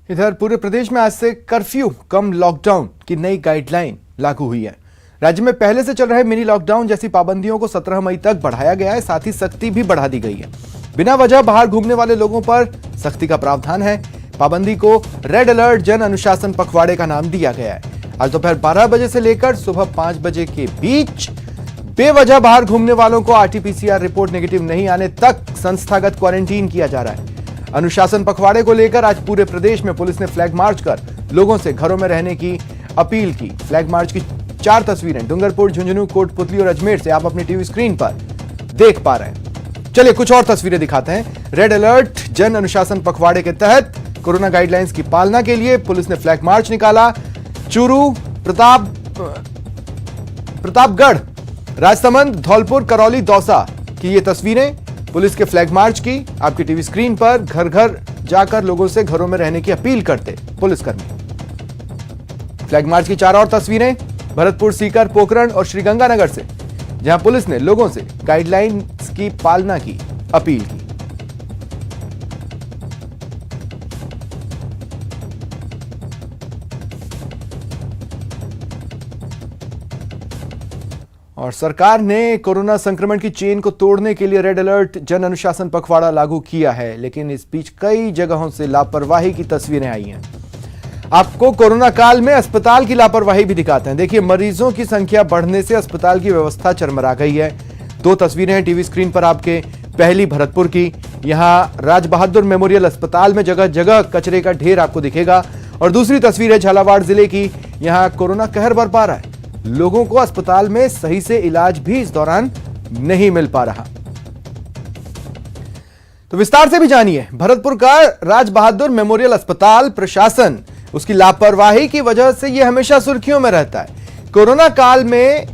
इधर पूरे प्रदेश में आज से कर्फ्यू कम लॉकडाउन की नई गाइडलाइन लागू हुई है। राज्य में पहले से चल रहे मिनी लॉकडाउन जैसी पाबंदियों को 17 मई तक बढ़ाया गया है। साथ ही सख्ती भी बढ़ा दी गई है। बिना वजह बाहर घूमने वाले लोगों पर सख्ती का प्रावधान है। पाबंदी को रेड अलर्ट जन अनुशासन पखवाड़े का नाम दिया गया है। आज दोपहर 12 बजे से लेकर सुबह 5 बजे के बीच बेवजह बाहर घूमने वालों को आरटीपीसीआर रिपोर्ट नेगेटिव नहीं आने तक संस्थागत क्वारंटीन किया जा रहा है। अनुशासन पखवाड़े को लेकर आज पूरे प्रदेश में पुलिस ने फ्लैग मार्च कर लोगों से घरों में रहने की अपील की। फ्लैग मार्च की 4 तस्वीरें डूंगरपुर, झुंझुनू, कोटपुतली और अजमेर से आप अपनी टीवी स्क्रीन पर देख पा रहे हैं। चलिए कुछ और तस्वीरें दिखाते हैं। रेड अलर्ट जन अनुशासन पखवाड़े के तहत कोरोना गाइडलाइंस की पालना के लिए पुलिस ने फ्लैग मार्च निकाला। चूरू, प्रतापगढ़, राजसमंद, धौलपुर, करौली, दौसा की ये तस्वीरें पुलिस के फ्लैग मार्च की। आपकी टीवी स्क्रीन पर घर घर जाकर लोगों से घरों में रहने की अपील करते पुलिसकर्मी। फ्लैग मार्च की 4 और तस्वीरें भरतपुर, सीकर, पोखरण और श्रीगंगानगर से, जहां पुलिस ने लोगों से गाइडलाइंस की पालना की अपील की। और सरकार ने कोरोना संक्रमण की चेन को तोड़ने के लिए रेड अलर्ट जन अनुशासन पखवाड़ा लागू किया है, लेकिन इस बीच कई जगहों से लापरवाही की तस्वीरें आई हैं। आपको कोरोना काल में अस्पताल की लापरवाही भी दिखाते हैं। देखिए, मरीजों की संख्या बढ़ने से अस्पताल की व्यवस्था चरमरा गई है। 2 तस्वीरें हैं टीवी स्क्रीन पर आपके। पहली भरतपुर की, यहां राज बहादुर मेमोरियल अस्पताल में जगह जगह कचरे का ढेर आपको दिखेगा। और दूसरी तस्वीर है झालावाड़ जिले की, यहां कोरोना कहर बरपा रहा है। लोगों को अस्पताल में सही से इलाज भी इस दौरान नहीं मिल पा रहा। तो विस्तार से भी जानिए भरतपुर का राज बहादुर मेमोरियल अस्पताल। प्रशासन उसकी लापरवाही की वजह से यह हमेशा सुर्खियों में रहता है। कोरोना काल में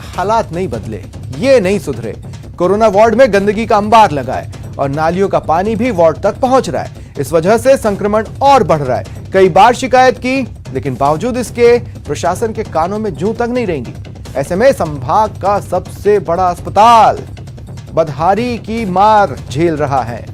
हालात नहीं बदले, ये नहीं सुधरे। कोरोना वार्ड में गंदगी का अंबार लगा है और नालियों का पानी भी वार्ड तक पहुंच रहा है। इस वजह से संक्रमण और बढ़ रहा है। कई बार शिकायत की, लेकिन बावजूद इसके प्रशासन के कानों में जूं तक नहीं रहेंगी। ऐसे में संभाग का सबसे बड़ा अस्पताल बदहाली की मार झेल रहा है।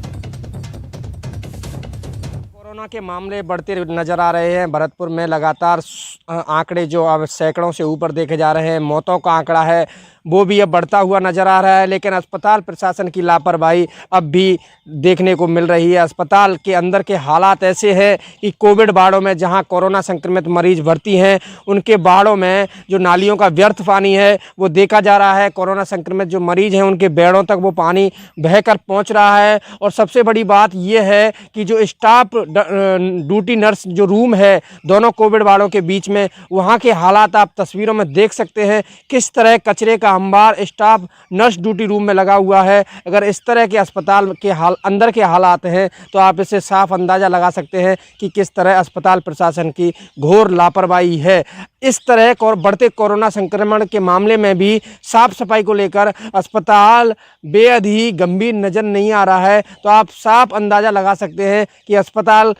कोरोना के मामले बढ़ते नजर आ रहे हैं। भरतपुर में लगातार आंकड़े जो अब सैकड़ों से ऊपर देखे जा रहे हैं। मौतों का आंकड़ा है वो भी अब बढ़ता हुआ नज़र आ रहा है, लेकिन अस्पताल प्रशासन की लापरवाही अब भी देखने को मिल रही है। अस्पताल के अंदर के हालात ऐसे हैं कि कोविड वार्डों में जहां कोरोना संक्रमित मरीज भर्ती हैं, उनके वार्डों में जो नालियों का व्यर्थ पानी है वो देखा जा रहा है। कोरोना संक्रमित जो मरीज हैं उनके बेड़ों तक वो पानी बहकर पहुंच रहा है। और सबसे बड़ी बात यह है कि जो स्टाफ ड्यूटी नर्स जो रूम है दोनों कोविड वार्डों के बीच में, वहाँ के हालात आप तस्वीरों में देख सकते हैं। किस तरह कचरे का अंबार स्टाफ नर्स ड्यूटी रूम में लगा हुआ है। अगर इस तरह के अस्पताल के अंदर के हालात हैं तो आप इससे साफ अंदाज़ा लगा सकते हैं कि किस तरह अस्पताल प्रशासन की घोर लापरवाही है। इस तरह बढ़ते कोरोना संक्रमण के मामले में भी साफ सफाई को लेकर अस्पताल बेहद ही गंभीर नज़र नहीं आ रहा है। तो आप साफ अंदाज़ा लगा सकते हैं कि अस्पताल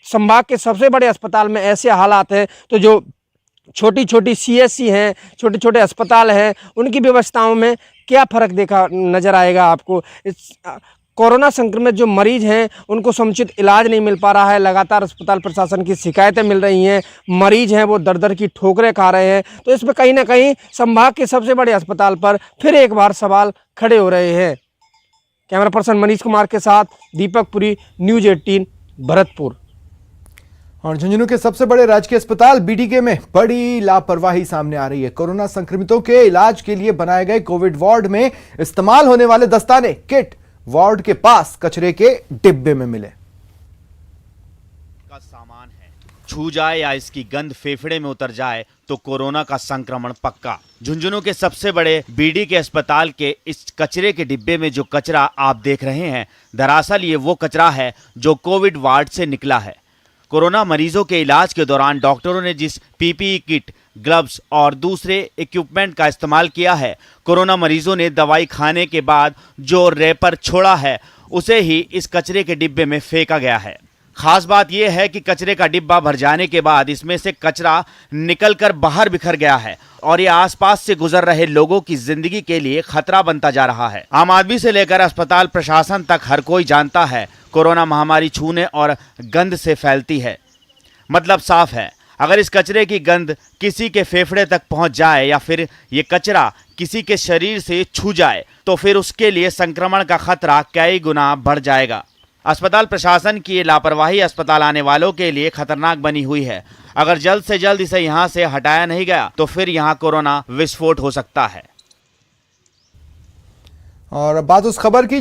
संभाग के सबसे बड़े अस्पताल में ऐसे हालात हैं, तो जो छोटी छोटी सीएससी हैं, छोटे छोटे अस्पताल हैं, उनकी व्यवस्थाओं में क्या फ़र्क देखा नज़र आएगा आपको। इस कोरोना संक्रमित जो मरीज हैं उनको समुचित इलाज नहीं मिल पा रहा है। लगातार अस्पताल प्रशासन की शिकायतें मिल रही हैं। मरीज हैं वो दर दर की ठोकरें खा रहे हैं। तो इसमें कहीं ना कहीं संभाग के सबसे बड़े अस्पताल पर फिर एक बार सवाल खड़े हो रहे हैं। कैमरा पर्सन मनीष कुमार के साथ दीपक पुरी, न्यूज़ 18 भरतपुर। और झुंझुनू के सबसे बड़े राजकीय अस्पताल बीडीके में बड़ी लापरवाही सामने आ रही है। कोरोना संक्रमितों के इलाज के लिए बनाए गए कोविड वार्ड में इस्तेमाल होने वाले दस्ताने, किट वार्ड के पास कचरे के डिब्बे में मिले। का सामान है, छू जाए या इसकी गंध फेफड़े में उतर जाए तो कोरोना का संक्रमण पक्का। झुंझुनू के सबसे बड़े बीडीके अस्पताल के इस कचरे के डिब्बे में जो कचरा आप देख रहे हैं, दरअसल ये वो कचरा है जो कोविड वार्ड से निकला है। कोरोना मरीजों के इलाज के दौरान डॉक्टरों ने जिस पीपीई किट, ग्लव्स और दूसरे इक्विपमेंट का इस्तेमाल किया है, कोरोना मरीजों ने दवाई खाने के बाद जो रैपर छोड़ा है उसे ही इस कचरे के डिब्बे में फेंका गया है। खास बात यह है कि कचरे का डिब्बा भर जाने के बाद इसमें से कचरा निकलकर बाहर बिखर गया है और ये आसपास से गुजर रहे लोगों की जिंदगी के लिए खतरा बनता जा रहा है। आम आदमी से लेकर अस्पताल प्रशासन तक हर कोई जानता है कोरोना महामारी छूने और गंध से फैलती है। मतलब साफ है, अगर इस कचरे की गंध किसी के फेफड़े तक पहुंच जाए या फिर ये कचरा किसी के शरीर से छू जाए तो फिर उसके लिए संक्रमण का खतरा कई गुना बढ़ जाएगा। अस्पताल प्रशासन की ये लापरवाही अस्पताल आने वालों के लिए खतरनाक बनी हुई है। अगर जल्द से जल्द इसे यहां से हटाया नहीं गया तो फिर यहां कोरोना विस्फोट हो सकता है। और बात उस खबर की